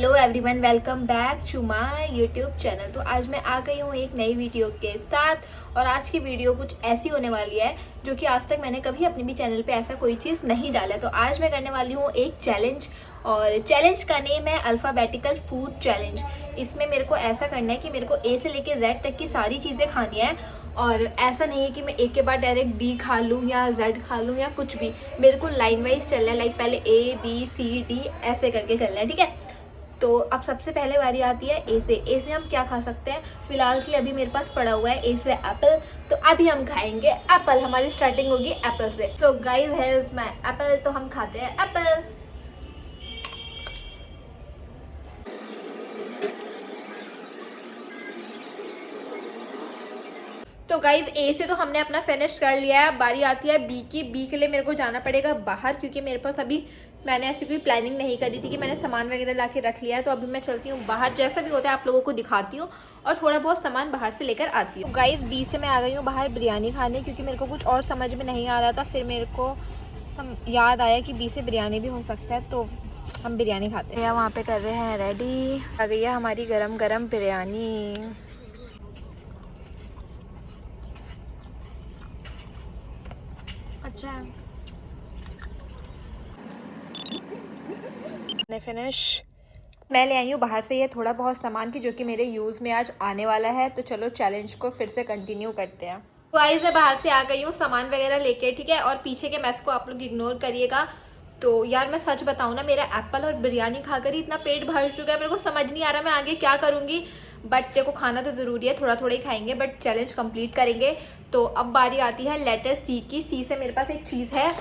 Hello everyone, welcome back to my YouTube channel. तो आज मैं आ गई हूँ एक नई वीडियो के साथ और आज की वीडियो कुछ ऐसी होने वाली है जो कि आज तक मैंने कभी अपने भी चैनल पे ऐसा कोई चीज़ नहीं डाला। तो आज मैं करने वाली हूँ एक चैलेंज और चैलेंज का नेम है अल्फ़ाबेटिकल फूड चैलेंज। इसमें मेरे को ऐसा करना है कि मेरे को ए से लेके जेड तक की सारी चीज़ें खानी है और ऐसा नहीं है कि मैं एक के बाद डायरेक्ट डी खा लूँ या जेड खा लूँ या कुछ भी। मेरे को लाइन वाइज चलना है, लाइक पहले ए बी सी डी ऐसे करके चलना है, ठीक है। तो अब सबसे पहले बारी आती है ए से। ए से हम क्या खा सकते हैं? फिलहाल के लिए अभी मेरे पास पड़ा हुआ है ए से एप्पल, तो अभी हम खाएंगे एप्पल। हमारी स्टार्टिंग होगी एप्पल से। So guys, here is my Apple. तो हम खाते हैं एप्पल। तो गाइज ए से तो हमने अपना फिनिश कर लिया है। बारी आती है बी की। बी के लिए मेरे को जाना पड़ेगा बाहर क्योंकि मेरे पास अभी मैंने ऐसी कोई प्लानिंग नहीं करी थी कि मैंने सामान वगैरह ला के रख लिया है। तो अभी मैं चलती हूँ बाहर, जैसा भी होता है आप लोगों को दिखाती हूँ और थोड़ा बहुत सामान बाहर से लेकर आती हूँ। तो गाइज बी से मैं आ गई हूँ बाहर बिरयानी खाने क्योंकि मेरे को कुछ और समझ में नहीं आ रहा था। फिर मेरे को याद आया कि बी से बिरयानी भी हो सकता है, तो हम बिरयानी खाते हैं। वहाँ पे कर रहे हैं रेडी। आ गई है हमारी गरम गरम बिरयानी। अच्छा फिनिश। मैं ले आई हूँ बाहर से ये थोड़ा बहुत सामान की जो कि मेरे यूज़ में आज आने वाला है। तो चलो चैलेंज को फिर से कंटिन्यू करते हैं। तो गाइस मैं बाहर से आ गई हूँ सामान वगैरह लेके, ठीक है। और पीछे के मैस को आप लोग इग्नोर करिएगा। तो यार मैं सच बताऊँ ना, मेरा एप्पल और बिरयानी खाकर ही इतना पेट भर चुका है, मेरे को समझ नहीं आ रहा मैं आगे क्या करूँगी। बट देखो खाना तो ज़रूरी है, थोड़ा थोड़ा ही खाएंगे बट चैलेंज कंप्लीट करेंगे। तो अब बारी आती है लेटर सी की। सी से मेरे पास एक चीज़ है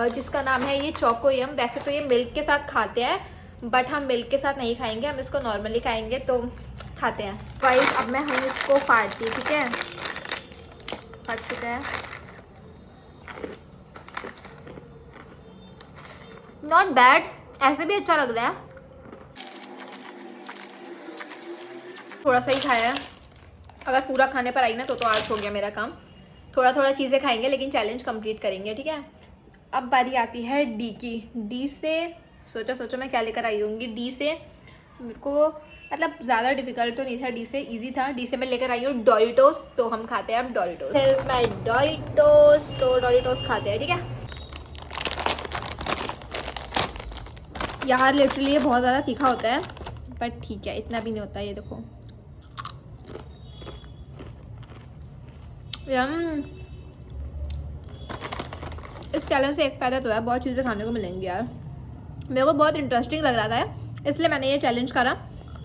जिसका नाम है ये चोकोयम। वैसे तो ये मिल्क के साथ खाते हैं बट हम मिल्क के साथ नहीं खाएंगे, हम इसको नॉर्मली खाएंगे। तो खाते हैं गाइस। अब मैं हूँ इसको फाड़ती, ठीक है। फट चुका है, नॉट बैड, ऐसे भी अच्छा लग रहा है। थोड़ा सा ही खाया है, अगर पूरा खाने पर आई ना तो आज हो गया मेरा काम। थोड़ा थोड़ा चीज़ें खाएंगे लेकिन चैलेंज कंप्लीट करेंगे, ठीक है। अब बारी आती है डी की। डी से सोचो मैं क्या लेकर आई होंगी। डी से मेरे को मतलब ज़्यादा डिफिकल्ट तो नहीं था, डी से इजी था। डी से मैं लेकर आई हूँ डोरिटोस। तो हम खाते हैं अब डोरिटोस। हेल्स माय डोरिटोस। तो डोरिटोस खाते हैं, ठीक है। यार लिटरली ये बहुत ज़्यादा तीखा होता है बट ठीक है, इतना भी नहीं होता। ये देखो यम। इस चैलेंज से एक फ़ायदा तो है, बहुत चीज़ें खाने को मिलेंगी यार। मेरे को बहुत इंटरेस्टिंग लग रहा था इसलिए मैंने ये चैलेंज करा।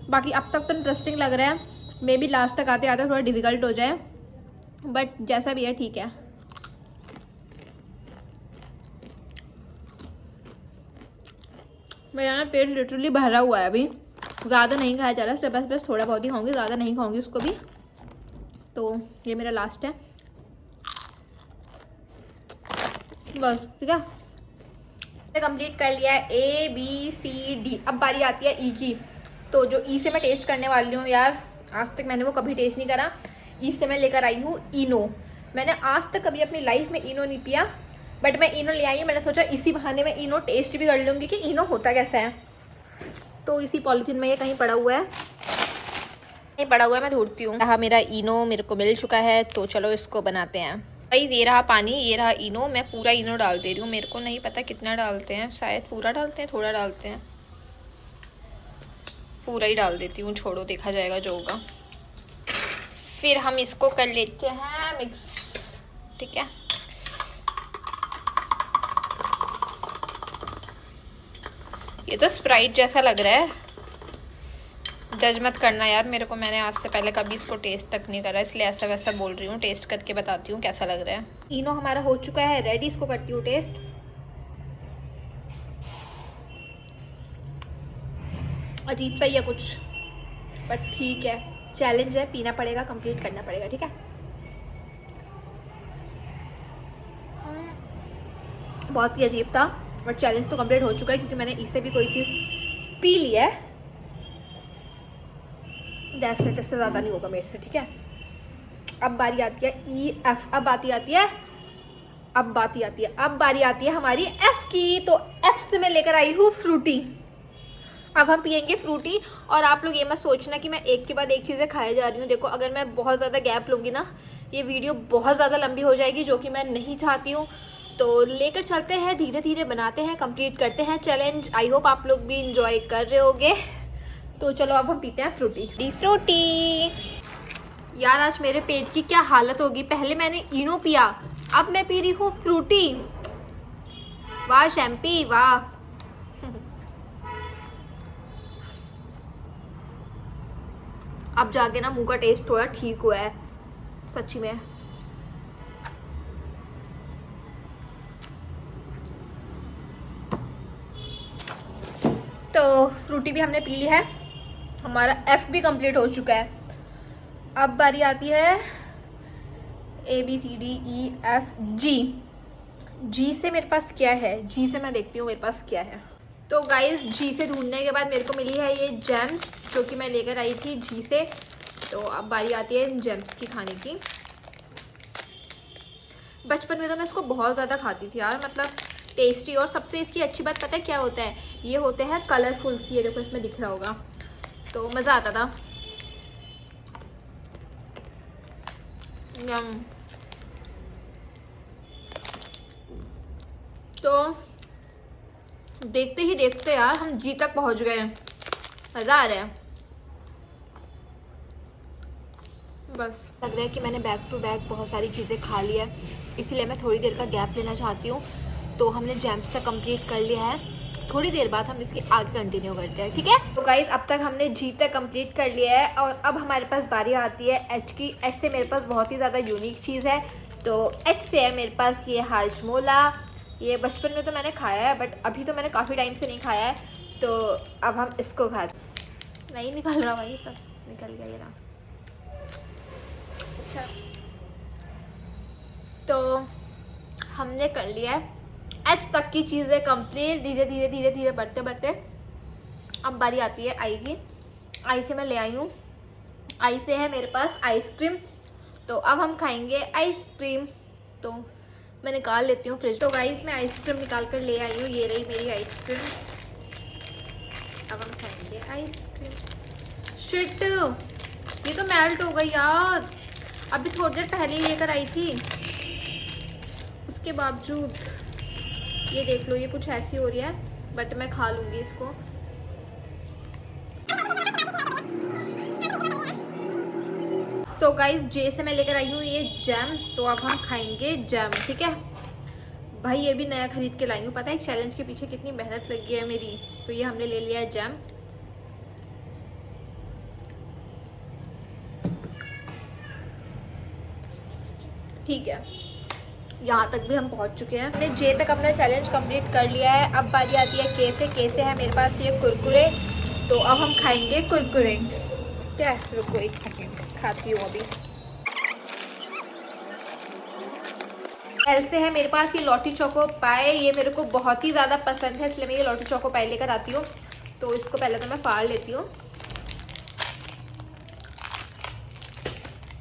बाकी अब तक तो इंटरेस्टिंग लग रहा है, मे बी लास्ट तक आते आते थोड़ा डिफ़िकल्ट हो जाए बट जैसा भी है ठीक है। मेरा ना पेट लिटरली भरा हुआ है, अभी ज़्यादा नहीं खाया जा रहा, सिर्फ बस थोड़ा बहुत ही खाऊंगी, ज़्यादा नहीं खाऊंगी उसको भी। तो ये मेरा लास्ट है बस, ठीक है। कंप्लीट कर लिया है ए बी सी डी। अब बारी आती है ई की। तो जो ई से मैं टेस्ट करने वाली हूँ यार, आज तक मैंने वो कभी टेस्ट नहीं करा। ई से मैं लेकर आई हूँ इनो। मैंने आज तक कभी अपनी लाइफ में इनो नहीं पिया बट मैं इनो ले आई हूँ। मैंने सोचा इसी बहाने में इनो टेस्ट भी कर लूँगी कि इनो होता कैसा है। तो इसी पॉलीथीन में ये कहीं पड़ा हुआ है, कहीं पड़ा हुआ है, मैं ढूंढती हूँ। हाँ मेरा इनो मेरे को मिल चुका है, तो चलो इसको बनाते हैं। गाइस ये रहा पानी, ये रहा इनो। मैं पूरा इनो डाल दे रही हूँ। मेरे को नहीं पता कितना डालते हैं, शायद पूरा डालते हैं, थोड़ा डालते हैं। पूरा ही डाल देती हूँ, छोड़ो देखा जाएगा जो होगा। फिर हम इसको कर लेते हैं मिक्स, ठीक है। ये तो स्प्राइट जैसा लग रहा है, जज मत करना यार मेरे को। मैंने आज से पहले कभी इसको टेस्ट तक नहीं करा इसलिए ऐसा वैसा बोल रही हूँ। टेस्ट करके बताती हूँ कैसा लग रहा है। इनो हमारा हो चुका है रेडी, इसको करती हूँ टेस्ट। अजीब सा ही है कुछ बट ठीक है, चैलेंज है, पीना पड़ेगा, कंप्लीट करना पड़ेगा, ठीक है। बहुत ही अजीब था बट चैलेंज तो कंप्लीट हो चुका है क्योंकि मैंने इससे भी कोई चीज़ पी ली है। दैट्स इट, इससे ज़्यादा नहीं होगा मेरे से, ठीक है। अब बारी आती है ई एफ। अब बारी आती है हमारी एफ की। तो एफ से मैं लेकर आई हूँ फ्रूटी। अब हम पियेंगे फ्रूटी। और आप लोग ये मत सोचना कि मैं एक के बाद एक चीज़ें खाए जा रही हूँ। देखो अगर मैं बहुत ज़्यादा गैप लूँगी ना, ये वीडियो बहुत ज़्यादा लंबी हो जाएगी, जो कि मैं नहीं चाहती हूँ। तो लेकर चलते हैं, धीरे धीरे बनाते हैं, कंप्लीट करते हैं चैलेंज। आई होप आप लोग भी इंजॉय कर रहे होगे। तो चलो अब हम पीते हैं फ्रूटी। फ्रूटी यार, आज मेरे पेट की क्या हालत होगी। पहले मैंने इनो पिया, अब मैं पी रही हूँ फ्रूटी। वाह शैम्पी वाह। अब जाके ना मुंह का टेस्ट थोड़ा ठीक हुआ है सच्ची में। तो फ्रूटी भी हमने पी ली है, हमारा एफ भी कंप्लीट हो चुका है। अब बारी आती है ABCDEFG। जी से मेरे पास क्या है, जी से मैं देखती हूँ मेरे पास क्या है। तो गाइस जी से ढूंढने के बाद मेरे को मिली है ये जेम्स, जो कि मैं लेकर आई थी जी से। तो अब बारी आती है इन जेम्स की खाने की। बचपन में तो मैं इसको बहुत ज़्यादा खाती थी यार, मतलब टेस्टी। और सबसे इसकी अच्छी बात पता है क्या होता है, ये होते हैं कलरफुल सी, ये देखो इसमें दिख रहा होगा, तो मज़ा आता था। तो देखते ही देखते यार हम जी तक पहुंच गए, मज़ा आ रहा है। बस लग रहा है कि मैंने बैक टू बैक बहुत सारी चीज़ें खा ली है, इसीलिए मैं थोड़ी देर का गैप लेना चाहती हूँ। तो हमने जैम्स तक कंप्लीट कर लिया है, थोड़ी देर बाद हम इसके आगे कंटिन्यू करते हैं, ठीक है। तो गाइस अब तक हमने जी तक कंप्लीट कर लिया है, और अब हमारे पास बारी आती है एच की। एच से मेरे पास बहुत ही ज़्यादा यूनिक चीज़ है। तो एच से है मेरे पास ये हाजमोला। ये बचपन में तो मैंने खाया है, बट अभी तो मैंने काफ़ी टाइम से नहीं खाया है, तो अब हम इसको खाते। नहीं निकल रहा भाई, सब निकल गया ये रहा। अच्छा तो हमने कर लिया है एच तक की चीज़ें कंप्लीट, धीरे धीरे धीरे धीरे बढ़ते बढ़ते अब बारी आती है आई की। आई से मैं ले आई हूँ, आई से है मेरे पास आइसक्रीम। तो अब हम खाएंगे आइसक्रीम। तो मैं निकाल लेती हूँ फ्रिज। तो गाइस मैं आइसक्रीम निकाल कर ले आई हूँ, ये रही मेरी आइसक्रीम। अब हम खाएंगे आइसक्रीम। शिट, ये तो मेल्ट हो गई यार, अभी थोड़ी देर पहले ही लेकर आई थी, उसके बावजूद। ये देख लो, ये कुछ ऐसी हो रही है, बट मैं खा लूँगी इसको। तो गाइस जे से मैं लेकर आई हूँ ये जैम। तो अब हम खाएंगे जैम, ठीक है भाई। ये भी नया खरीद के लाई हूँ, पता है एक चैलेंज के पीछे कितनी मेहनत लगी है मेरी। तो ये हमने ले लिया है जैम। ठीक है, यहाँ तक भी हम पहुँच चुके हैं। हमने जे तक अपना चैलेंज कंप्लीट कर लिया है। अब बारी आती है के से। के से है मेरे पास ये कुरकुरे। तो अब हम खाएंगे कुरकुरे। क्या, रुको एक सेकेंड, खाती हूँ अभी। एल से है मेरे पास ये लॉटी चोको पाए। ये मेरे को बहुत ही ज़्यादा पसंद है, इसलिए मैं ये लॉटी चोको पाए लेकर आती हूँ। तो इसको पहले तो मैं फाड़ लेती हूँ।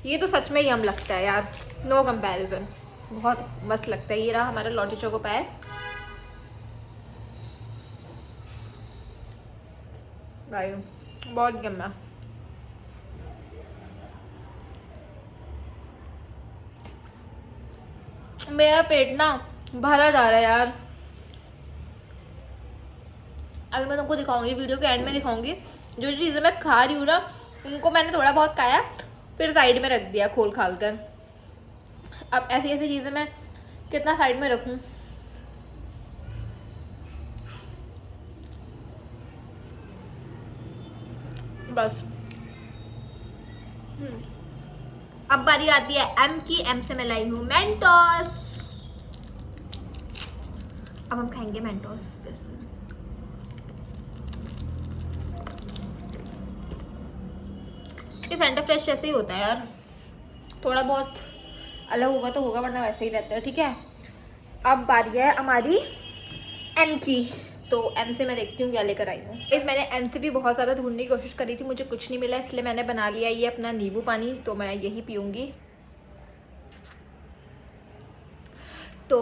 ये तो सच में यम लगता है यार, नो कंपैरिजन, बहुत मस्त लगता है। ये रहा हमारा लॉटी चोको पाए। भाई बहुत यम्मा। मेरा पेट ना भरा जा रहा है यार। अभी मैं तुमको दिखाऊंगी, वीडियो के एंड में दिखाऊंगी जो चीज़ें मैं खा रही हूँ ना, उनको मैंने थोड़ा बहुत खाया फिर साइड में रख दिया खोल खाल कर। अब ऐसी ऐसी चीज़ें मैं कितना साइड में रखूँ। बस अब बारी आती है एम की। एम से मैं लाई हूँ मेंटोस। अब हम खाएंगे मेंटोस। ये फैंटा फ्रेश जैसे ही होता है यार, थोड़ा बहुत अलग होगा तो होगा, वरना वैसे ही रहता है, ठीक है। अब बारी है हमारी एन की। तो एन से मैं देखती हूँ क्या लेकर आई हूँ। इस मैंने एन से भी बहुत ज़्यादा ढूंढने की कोशिश करी थी, मुझे कुछ नहीं मिला, इसलिए मैंने बना लिया ये अपना नींबू पानी। तो मैं यही पीऊँगी। तो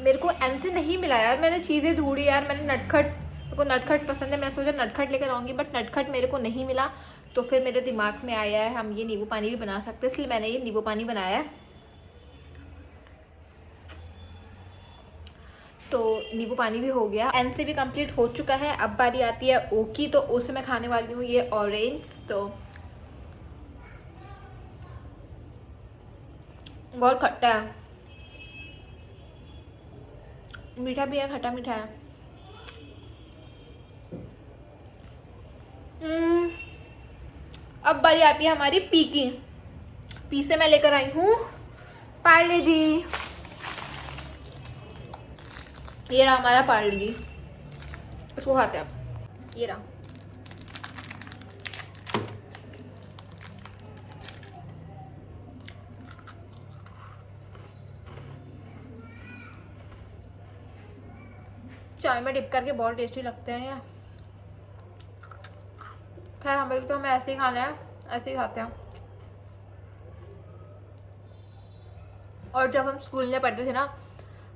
मेरे को एन से नहीं मिला यार, मैंने चीज़ें ढूंढी यार, मैंने नटखट, मेरे उनको नटखट पसंद है। मैंने सोचा नटखट लेकर आऊँगी, बट नटखट मेरे को नहीं मिला। तो फिर मेरे दिमाग में आया है हम ये नींबू पानी भी बना सकते हैं, इसलिए मैंने ये नींबू पानी बनाया है। तो नींबू पानी भी हो गया, एन से भी कंप्लीट हो चुका है। अब बारी आती है ओ की, तो ओ से मैं खाने वाली हूँ ये ऑरेंज। तो बहुत खट्टा है, मीठा भी है, खट्टा मीठा है। अब बारी आती है हमारी पी की। पी से मैं लेकर आई हूँ पार्ले जी। ये रहा हमारा पार्ले जी, इसको खाते हैं आप। ये रहा, चाय में डिप करके बहुत टेस्टी लगते हैं ये। खैर हमें तो हमें ऐसे ही खाना है, ऐसे ही खाते हैं। और जब हम स्कूल में पढ़ते थे ना,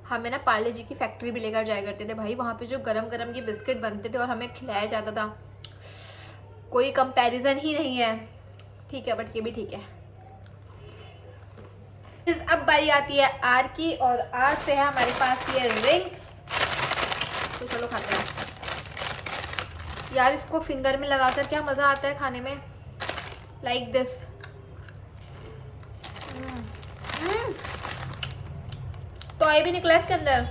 हमें ना पार्ले जी की फैक्ट्री भी लेकर जाया करते थे भाई। वहाँ पे जो गरम गरम ये बिस्किट बनते थे और हमें खिलाया जाता था, कोई कंपैरिजन ही नहीं है। ठीक है, बट ये भी ठीक है। अब बारी आती है आर की, और आर से है हमारे पास ये रिंग्स। तो चलो खाते हैं यार। इसको फिंगर में लगाकर क्या मज़ा आता है खाने में, लाइक दिस। टॉय भी निकला इसके अंदर।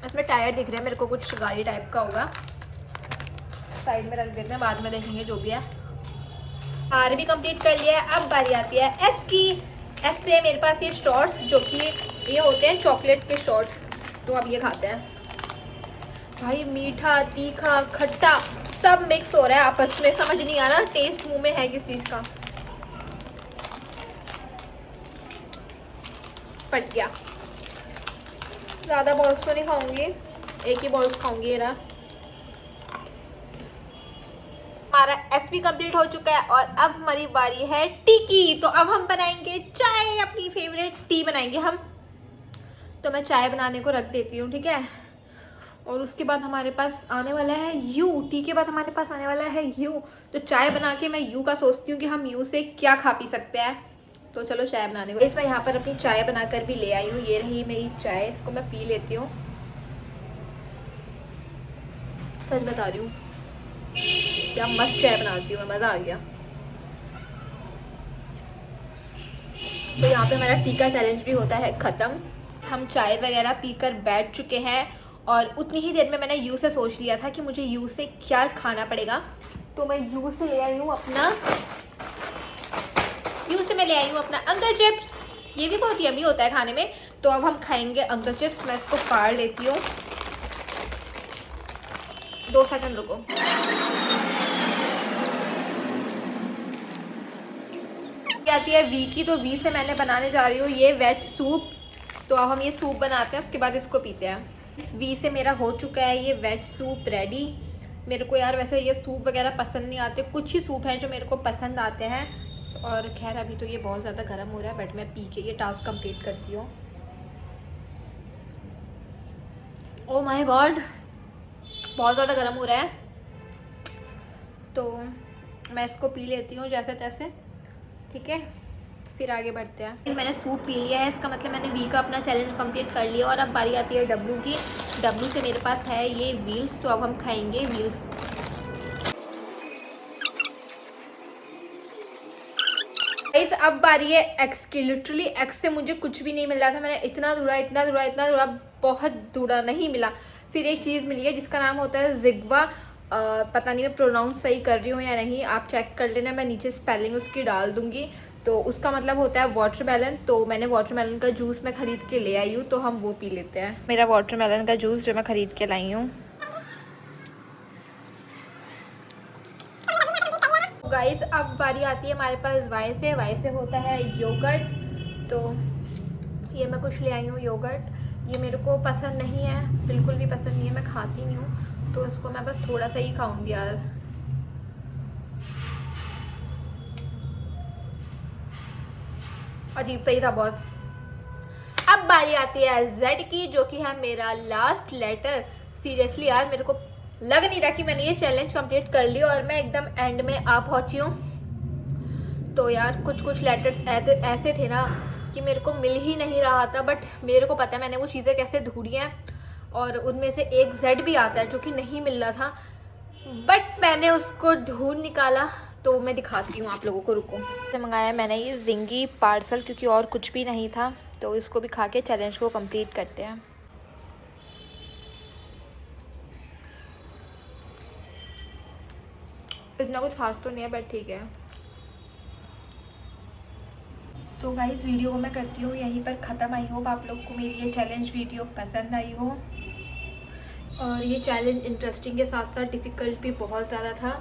इसमें टायर दिख रहे हैं मेरे को, कुछ गाड़ी टाइप का होगा। साइड में रख देते हैं, बाद में देखेंगे जो भी है। आर भी कंप्लीट कर लिया है। अब बारी आती है एस की। एस से मेरे पास ये शॉर्ट्स, जो कि ये होते हैं चॉकलेट के शॉर्ट्स। तो अब ये खाते हैं भाई। मीठा, तीखा, खट्टा सब मिक्स हो रहा है आपस में, समझ नहीं आ रहा टेस्ट मुंह में है किस चीज़ का। पट गया। ज़्यादा बॉल्स तो नहीं खाऊंगी, एक ही बॉल्स खाऊंगी। ये रहा हमारा एस भी कंप्लीट हो चुका है। और अब हमारी बारी है टी की। तो अब हम बनाएंगे चाय, अपनी फेवरेट टी बनाएंगे हम। तो मैं चाय बनाने को रख देती हूँ, ठीक है। और उसके बाद हमारे पास आने वाला है यू। टी के बाद हमारे पास आने वाला है यू। तो चाय बना के मैं यू का सोचती हूँ कि हम यू से क्या खा पी सकते हैं। तो चलो चाय बनाने को। मैं यहाँ पर अपनी चाय बनाकर भी ले आई हूँ। ये रही मेरी चाय, इसको मैं पी लेती हूँ। सच बता रही हूँ, क्या मस्त चाय बनाती हूँ मैं, मज़ा आ गया। तो यहाँ पे हमारा टी का चैलेंज भी होता है ख़त्म। हम चाय वगैरह पीकर बैठ चुके हैं, और उतनी ही देर में मैंने यू से सोच लिया था कि मुझे यू से क्या खाना पड़ेगा। तो मैं यू से ले आई हूँ अपना अंकल चिप्स। ये भी बहुत यम्मी होता है खाने में। तो अब हम खाएंगे अंकल चिप्स। मैं इसको फाड़ लेती हूँ, 2 सेकंड रुको। आती है वी की। तो वी से मैंने बनाने जा रही हूँ ये वेज सूप। तो अब हम ये सूप बनाते हैं, उसके बाद इसको पीते हैं। इस वी से मेरा हो चुका है ये वेज सूप रेडी। मेरे को यार वैसे ये सूप वगैरह पसंद नहीं आते, कुछ ही सूप हैं जो मेरे को पसंद आते हैं। और खैर अभी तो ये बहुत ज़्यादा गर्म हो रहा है, बट मैं पी के ये टास्क कंप्लीट करती हूँ। ओह माय गॉड, बहुत ज़्यादा गर्म हो रहा है। तो मैं इसको पी लेती हूँ जैसे तैसे, ठीक है। फिर आगे बढ़ते हैं। मैंने सूप पी लिया है, इसका मतलब मैंने वी का अपना चैलेंज कंप्लीट कर लिया। और अब बारी आती है डब्लू की। डब्लू से मेरे पास है ये व्हील्स। तो अब हम खाएंगे व्हील्स। गाइस अब बारी है एक्स की। लिटरली एक्स से मुझे कुछ भी नहीं मिल रहा था। मैंने इतना ढूंढा, बहुत ढूंढा, नहीं मिला। फिर एक चीज़ मिली है जिसका नाम होता है जिग्वा। पता नहीं मैं प्रोनाउंस सही कर रही हूँ या नहीं, आप चेक कर लेना। मैं नीचे स्पेलिंग उसकी डाल दूँगी। तो उसका मतलब होता है वाटरमेलन। तो मैंने वाटरमेलन का जूस मैं ख़रीद के ले आई हूँ, तो हम वो पी लेते हैं। मेरा वाटरमेलन का जूस जो मैं ख़रीद के लाई हूँ। गाइस अब बारी आती है हमारे पास वाई से। वाई से होता है योगर्ट। तो ये मैं कुछ ले आई हूँ योगर्ट। ये मेरे को पसंद नहीं है, बिल्कुल भी पसंद नहीं है, मैं खाती नहीं हूँ। तो इसको मैं बस थोड़ा सा ही खाऊंगी यार। अजीब सा ही था बहुत। अब बारी आती है जेड की, जो कि है मेरा लास्ट लेटर। सीरियसली यार मेरे को लग नहीं रहा कि मैंने ये चैलेंज कंप्लीट कर लिया और मैं एकदम एंड में आ पहुंची हूँ। तो यार कुछ कुछ लेटर्स ऐसे थे ना कि मेरे को मिल ही नहीं रहा था, बट मेरे को पता है मैंने वो चीज़ें कैसे ढूंढी हैं और उनमें से एक जेड भी आता है जो कि नहीं मिल रहा था, बट मैंने उसको ढूंढ निकाला। तो मैं दिखाती हूँ आप लोगों को, रुको। मंगाया मैंने ये जिंगी पार्सल क्योंकि और कुछ भी नहीं था, तो इसको भी खा के चैलेंज को कंप्लीट करते हैं। इतना कुछ खास तो नहीं है बट ठीक है। तो गाइस वीडियो को मैं करती हूँ यहीं पर ख़त्म। आई होप आप लोग को मेरी ये चैलेंज वीडियो पसंद आई हो। और ये चैलेंज इंटरेस्टिंग के साथ साथ डिफ़िकल्ट भी बहुत ज़्यादा था।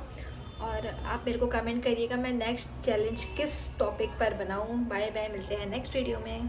और आप मेरे को कमेंट करिएगा मैं नेक्स्ट चैलेंज किस टॉपिक पर बनाऊँ। बाय बाय, मिलते हैं नेक्स्ट वीडियो में।